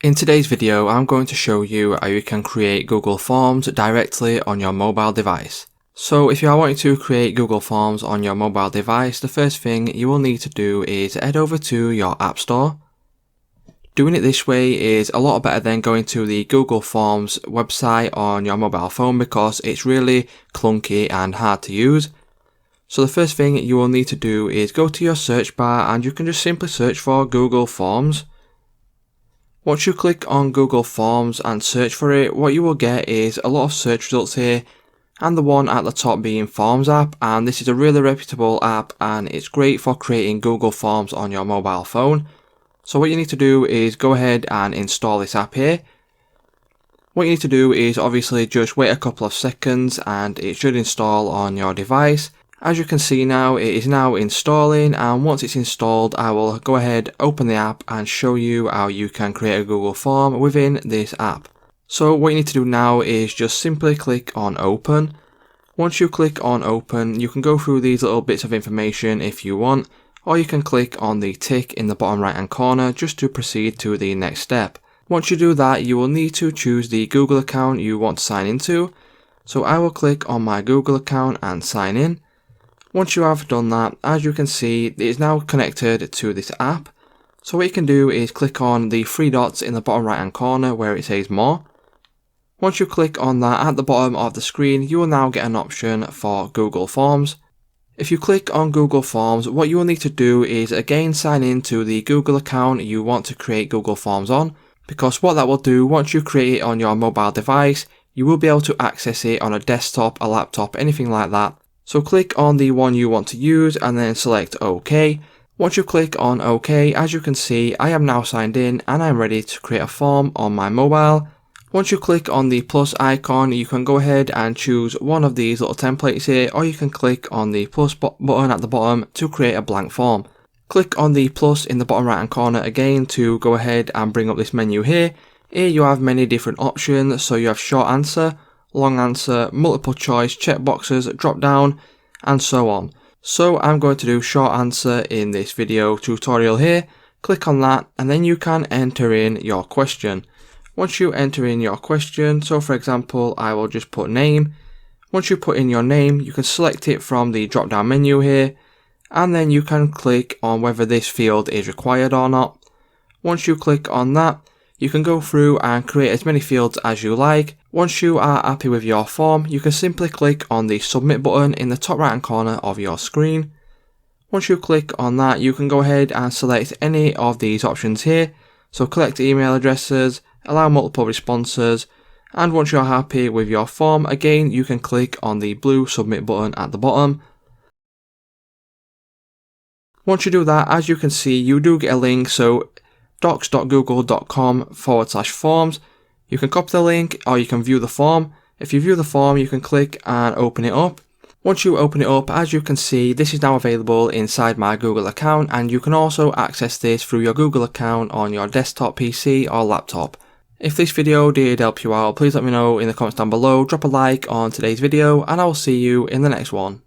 In today's video, I'm going to show you how you can create Google Forms directly on your mobile device. So if you are wanting to create Google Forms on your mobile device, the first thing you will need to do is head over to your App Store. Doing it this way is a lot better than going to the Google Forms website on your mobile phone because it's really clunky and hard to use. So the first thing you will need to do is go to your search bar and you can just simply search for Google Forms. Once you click on Google Forms and search for it, what you will get is a lot of search results here, and the one at the top being Forms app, and this is a really reputable app and it's great for creating Google Forms on your mobile phone. So what you need to do is go ahead and install this app here. What you need to do is obviously just wait a couple of seconds and it should install on your device. As you can see now, it is now installing, and once it's installed, I will go ahead, open the app and show you how you can create a Google form within this app. So what you need to do now is just simply click on open. Once you click on open, you can go through these little bits of information if you want, or you can click on the tick in the bottom right hand corner just to proceed to the next step. Once you do that, you will need to choose the Google account you want to sign into. So I will click on my Google account and sign in. Once you have done that, as you can see, it is now connected to this app. So what you can do is click on the three dots in the bottom right hand corner where it says more. Once you click on that at the bottom of the screen, you will now get an option for Google Forms. If you click on Google Forms, what you will need to do is again sign in to the Google account you want to create Google Forms on, because what that will do, once you create it on your mobile device, you will be able to access it on a desktop, a laptop, anything like that. So click on the one you want to use and then select OK. Once you click on OK, as you can see, I am now signed in and I'm ready to create a form on my mobile. Once you click on the plus icon, you can go ahead and choose one of these little templates here, or you can click on the plus button at the bottom to create a blank form. Click on the plus in the bottom right hand corner again to go ahead and bring up this menu here. Here you have many different options, so you have short answer, long answer, multiple choice, checkboxes, drop down, and so on. So I'm going to do short answer in this video tutorial here. Click on that and then you can enter in your question. Once you enter in your question, so for example, I will just put name. Once you put in your name, you can select it from the drop down menu here, and then you can click on whether this field is required or not. Once you click on that, you can go through and create as many fields as you like. Once you are happy with your form, you can simply click on the submit button in the top right hand corner of your screen. Once you click on that, you can go ahead and select any of these options here. So collect email addresses, allow multiple responses, and once you're happy with your form, again you can click on the blue submit button at the bottom. Once you do that, as you can see, you do get a link, so docs.google.com/forms. You can copy the link or you can view the form. If you view the form, you can click and open it up. Once you open it up, as you can see, this is now available inside my Google account, and you can also access this through your Google account on your desktop PC or laptop. If this video did help you out, please let me know in the comments down below, drop a like on today's video, and I will see you in the next one.